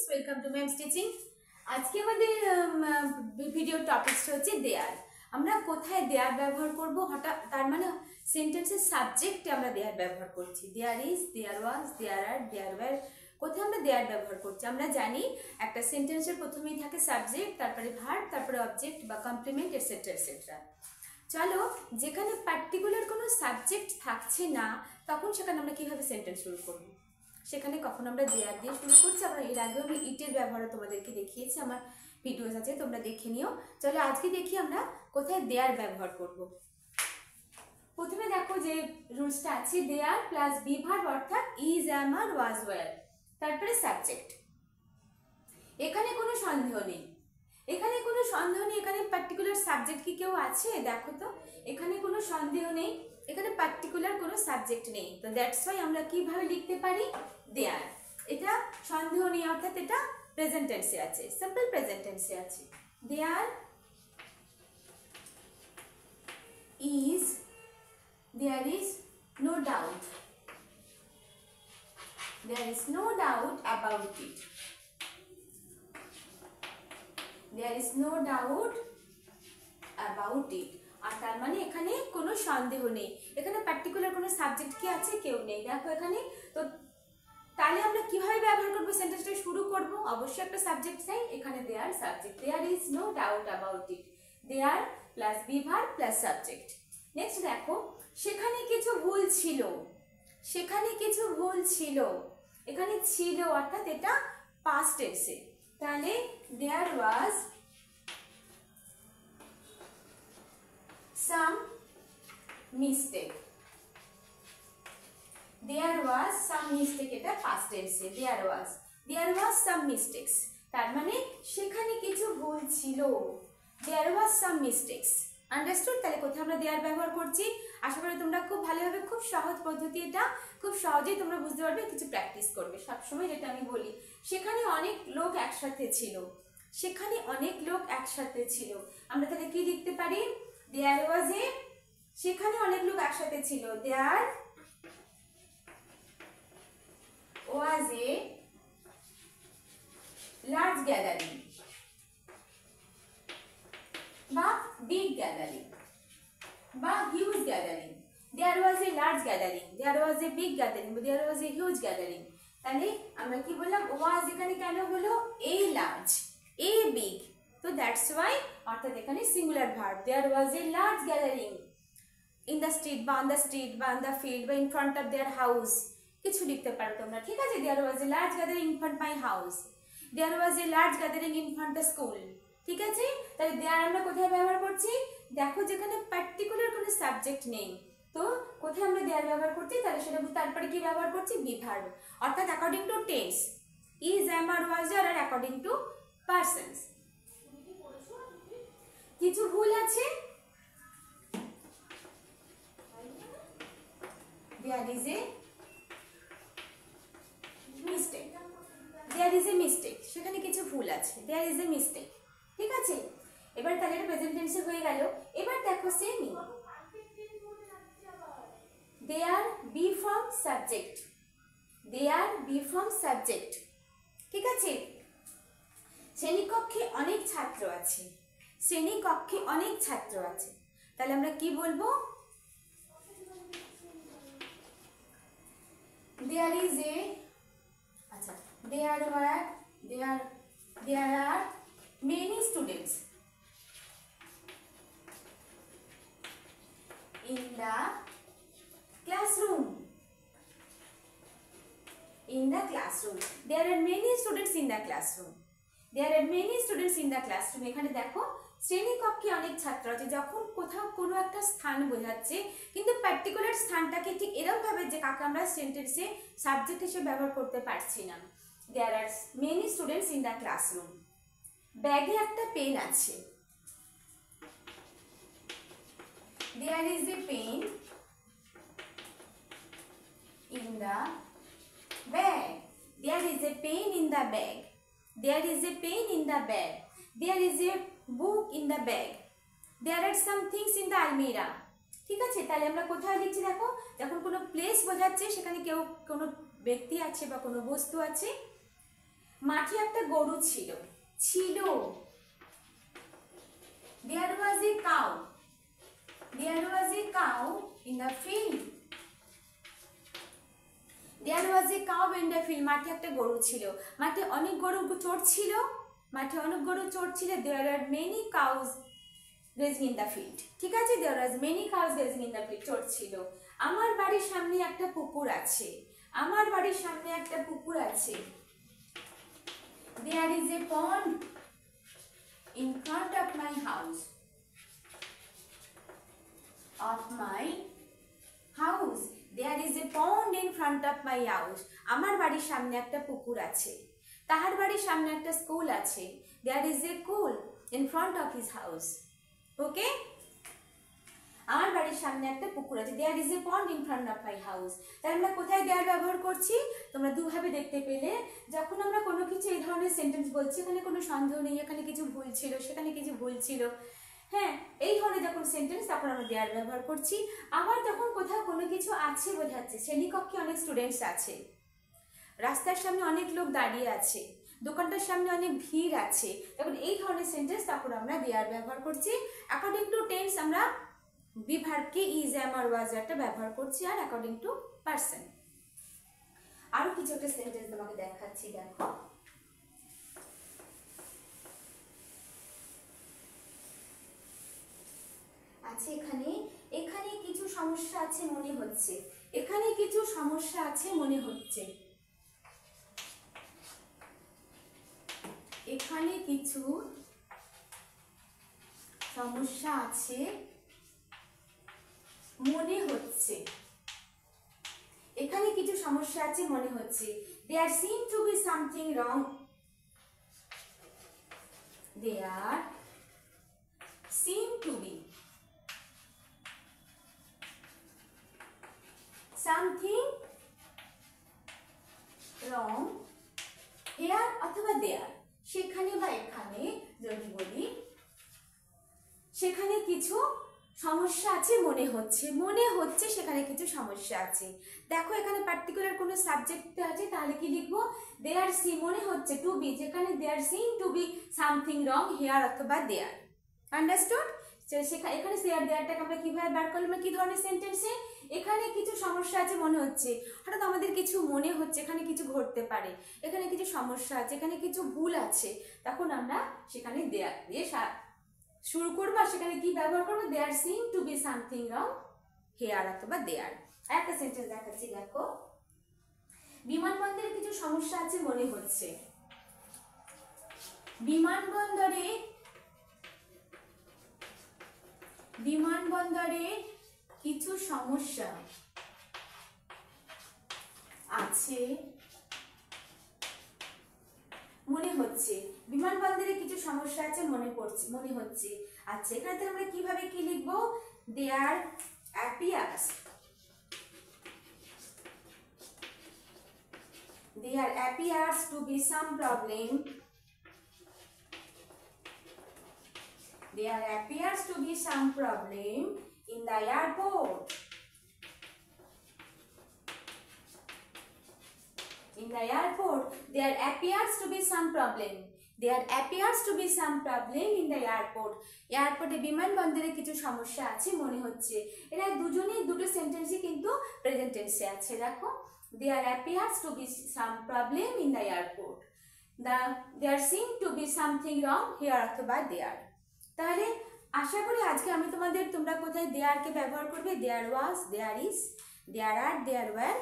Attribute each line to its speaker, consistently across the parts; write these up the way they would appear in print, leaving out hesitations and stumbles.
Speaker 1: students, welcome to ma'am stitching. আজকে আমাদের video topics হচ্ছে দেয়ার। আমরা কোথায় দেয়ার ব্যবহার করব, হঠাৎ তার মানে সেন্টেন্সের সাবজেক্টে আমরা দেয়ার ব্যবহার করছি। দেয়ার is, there was, there R, there wire, কোথায় আমরা দেয়ার ব্যবহার করছি। আমরা জানি একটা সেন্টেন্সের প্রথমেই থাকে সাবজেক্ট, তারপরে ভার্ব, তারপরে অবজেক্ট বা কমপ্লিমেন্ট এটসেট্রা এটসেট্রা। চলো, যেখানে পার্টিকুলার কোনো সাবজেক্ট থাকছে না তখন সেখানে আমরা কীভাবে সেন্টেন্স শুরু করব। সেখানে কখন আমরা দেয়ার দিয়ে শুরু করছি। আমরা এর আগেও আমি ইটের ব্যবহারও তোমাদেরকে দেখিয়েছি, আমার ভিডিওস আছে, তোমরা দেখে নিও। চলো আজকে দেখি আমরা কোথায় দেয়ার ব্যবহার করব। প্রথমে দেখো যে রুলসটা আছে, দেয়ার প্লাস বি ভার্ব অর্থাৎ is, am are, was, were, তারপরে সাবজেক্ট। এখানে কোনো সন্দেহ নেই, এখানে কোনো সন্দেহ নেই। এখানে পার্টিকুলার সাবজেক্ট কি কেউ আছে? দেখো তো, এখানে কোনো সন্দেহ নেই, এখানে পার্টিকুলার কোনো সাবজেক্ট নেই। তো দ্যাটস ওয়াই আমরা কিভাবে লিখতে পারি দেয়ার। এটা সন্দেহ নেই অর্থাৎ এটা প্রেজেন্ট টেন্সে আছে, সিম্পল প্রেজেন্ট টেন্সে আছে। There is, there is no doubt, there is no doubt about it, there is no doubt about it। আর তার মানে এখানে কোনো সন্দেহ নেই, এখানে পার্টিকুলার কোনো সাবজেক্ট কি আছে? কেউ নেই। দেখো এখানে তো, তাহলে আমরা কিভাবে ব্যবহার করব, সেন্টেন্সটা শুরু করব? অবশ্যই একটা সাবজেক্ট চাই, এখানে there subject, there is no doubt about it, there plus be verb plus subject. Next দেখো, সেখানে কিছু ভুল ছিল, সেখানে কিছু ভুল ছিল, এখানে ছিল অর্থাৎ এটা পাস্ট টেন্সে। তাহলে there was some mistake, there was some mistake, এটা past tense A there was some mistakes, তার মানে সেখানে কিছু ভুল ছিল, there was some mistakes, understood? তাহলে কোথায় আমরা দেয়ার ব্যবহার করছি? আশা করি তোমরা খুব ভালোভাবে, খুব সহজ পদ্ধতি, এটা খুব সহজেই তোমরা বুঝতে পারবে, কিছু প্র্যাকটিস করবে। সবসময় যেটা আমি বলি, সেখানে অনেক লোক একসাথে ছিল, সেখানে অনেক লোক একসাথে ছিল, আমরা তাহলে কি লিখতে পারি? দেয়ার ওয়াজ এ, সেখানে অনেক লোক একসাথে ছিল, there was a large gathering বা বিগ গ্যাদারিং বা huge gathering. There was a large gathering, there was a big gathering, there was a huge gathering. তাহলে আমরা কি বললাম? ওয়াজ এখানে কেন হলো? এ লার্জ, এ বিগ, তো দ্যাটস ওয়াই, অর্থাৎ এখানে singular verb. There was a large gathering in the street বা অন দ্য স্ট্রিট বা অন দ্য ফিল্ড বা in front of their house, কিছু লিখতে পারো তোমরা, ঠিক আছে? There was a large gathering in front my house, there was a large gathering in front the school, ঠিক আছে? তাহলে দেয়ার আমরা কোথায় ব্যবহার করছি? দেখো, যেখানে পার্টিকুলার কোনো সাবজেক্ট নেই, তো কোথায় আমরা দেয়ার ব্যবহার করছি? তাহলে সেটা তারপরে কি ব্যবহার করছি? বি ভার্ব, অর্থাৎ according to tense, is, am are, was, আর অ্যাকর্ডিং টু পারসনস। কিছু ভুল আছে, there is a mistake, there is a mistake, সেখানে কিছু ভুল আছে, there is a mistake, ঠিক আছে? এবার তাহলে এটা প্রেজেন্ট টেন্সে হয়ে গেল। এবার দেখো semi, there be from subject, there be from subject, ঠিক আছে? শ্রেণীকক্ষে অনেক ছাত্র আছে, শ্রেণীকক্ষে অনেক ছাত্র আছে, তাহলে আমরা কি বলবো? there is a, আচ্ছা, there are many students in the classroom, in the classroom, there are many students in the classroom, there are many students in the classroom। এখানে দেখো, শ্রেণীকক্ষে অনেক ছাত্র আছে, যখন কোথাও কোনো একটা স্থান বোঝাচ্ছে, কিন্তু পার্টিকুলার স্থানটাকে ঠিক এরকম ভাবে যে কাকে আমরা সেন্টেন্সে সাবজেক্ট হিসেবে ব্যবহার করতে পারছি না। there are many students in the classroom, ব্যাগে একটা পেন আছে, there is a pen in the bag, there is a pen in the bag, there is a pen in the bag, there is a book in the bag, there are some things in the almirah, ঠিক আছে। তাহলে আমরা কোথায় লিখছি দেখো, যখন কোনো place বোঝাচ্ছে সেখানে কেউ কোনো ব্যক্তি আছে বা কোনো বস্তু আছে। মাঠে একটা গরু ছিল। ছিল, there was a cow. There was a cow in the field. There was a cow in the field. মাঠে একটা গরু ছিল। মাঠে অনেক গরু চড়ছিল। মাঠে অনেক গরু চড়ছিল। There are many cows grazing in the field. ঠিক আছে, there was many cows grazing in the field. চড়ছিল। আমার বাড়ির সামনে একটা পুকুর আছে। আমার বাড়ির সামনে একটা পুকুর আছে। There is a pond in front of my house. Of my house. There is a pond in front of my house. আমার বাড়ির সামনে একটা পুকুর আছে। তাহার বাড়ির সামনে একটা স্কুল আছে। There is a school in front of his house. ওকে, আমার বাড়ির সামনে একটা পুকুর আছে। There is a pond in front of my house. তাহলে আমরা কোথায় দেয়ার ব্যবহার করছি? তোমরা দুভাবে দেখতে পেলে। যখন আমরা কোনো কিছু এই ধরনের সেন্টেন্স বলছি, এখানে কোনো সন্দেহ নেই, এখানে কিছু ভুল ছিল, সেখানে কিছু ভুল ছিল, হ্যাঁ, এই ধরনের যখন সেন্টেন্স, তখন আমরা দেয়ার ব্যবহার করছি। আবার যখন কোথাও কোনো কিছু আছে বোঝাচ্ছে, শ্রেণীকক্ষে অনেক স্টুডেন্টস আছে, রাস্তার সামনে অনেক লোক দাঁড়িয়ে আছে, দোকানটার সামনে অনেক ভিড় আছে, তখন এই ধরনের সেন্টেন্স তখন আমরা দেয়ার ব্যবহার করছি। অ্যাকর্ডিং টু টেন্স আমরা বি ভার্বকে ইজ, এম আর ওয়াজ একটা ব্যবহার করছি, আর অ্যাকর্ডিং টু পারসন। আরো কিছু একটা সেন্টেন্স তোমাকে দেখাচ্ছি, দেখো। আছে এখানে, এখানে কিছু সমস্যা আছে মনে হচ্ছে, এখানে কিছু সমস্যা আছে মনে হচ্ছে, এখানে কিছু সমস্যা আছে মনে হচ্ছে, এখানে কিছু সমস্যা আছে মনে হচ্ছে। There seem to be something wrong. There seem to be something wrong here অথবা there, সেখানে বা এখানে যদি বলি, সেখানে কিছু সমস্যা আছে মনে হচ্ছে, মনে হচ্ছে সেখানে কিছু সমস্যা আছে। দেখো এখানে পার্টিকুলার কোনো সাবজেক্ট আছে, তাহলে কি লিখবো? দেয়ার সি, মনে হচ্ছে, টু বি, যেখানে there seem to be something wrong here অথবা দেয়ার। আন্ডারস্টুড? এখানে দেয়ার দেয়ারটাকে আমরা কিভাবে বার করলাম, কি ধরনের সেন্টেন্সে? এখানে কিছু সমস্যা আছে মনে হচ্ছে, হঠাৎ আমাদের কিছু মনে হচ্ছে, এখানে কিছু ঘটতে পারে, এখানে কিছু সমস্যা আছে, এখানে কিছু ভুল আছে, তখন আমরা সেখানে দেয়ার দিয়ে শুরু করবো, আর সেখানে কি ব্যবহার করবো? There seem to be something wrong here অথবা দেয়ার। একটা সেন্টেন্স দেখাচ্ছি, দেখো। বিমানবন্দরে কিছু সমস্যা আছে মনে হচ্ছে। বিমানবন্দরে কিছু সমস্যা আছে মনে হচ্ছে। বিমানবন্দরে কিছু সমস্যা আছে মনে হচ্ছে। আচ্ছা, এখানে আমরা কিভাবে কি লিখবো? দেয়ার appears, there appears to be some problem. There appears to be some problem in the airport. In the airport, there appears to be some problem. There appears to be some problem in the airport. এয়ারপোর্টে বিমানবন্দরে কিছু সমস্যা আছে মনে হচ্ছে। এরা দুজনেই দুটো সেন্টেন্সই কিন্তু প্রেজেন্ট টেন্সে আছে, দেখো। There appears to be some problem in the airport. There seem to be something wrong here অথবা there. তাহলে আশা করি আজকে আমি তোমরা কোথায় দেয়ারকে ব্যবহার করবে, দেয়ার ওয়াজ, দেয়ার is, there R, there wire,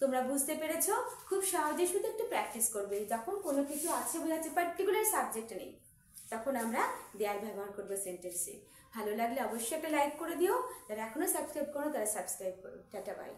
Speaker 1: তোমরা বুঝতে পেরেছো। খুব সহজে শুধু একটু প্র্যাকটিস করবে। যখন কোনো কিছু আছে বোঝাচ্ছে, পার্টিকুলার সাবজেক্ট নেই, তখন আমরা দেয়ার ব্যবহার করবো সেন্টেন্সে। ভালো লাগলে অবশ্যই একটা লাইক করে দিও, যারা এখনো সাবস্ক্রাইব করো তারা সাবস্ক্রাইব করো। Tata, by.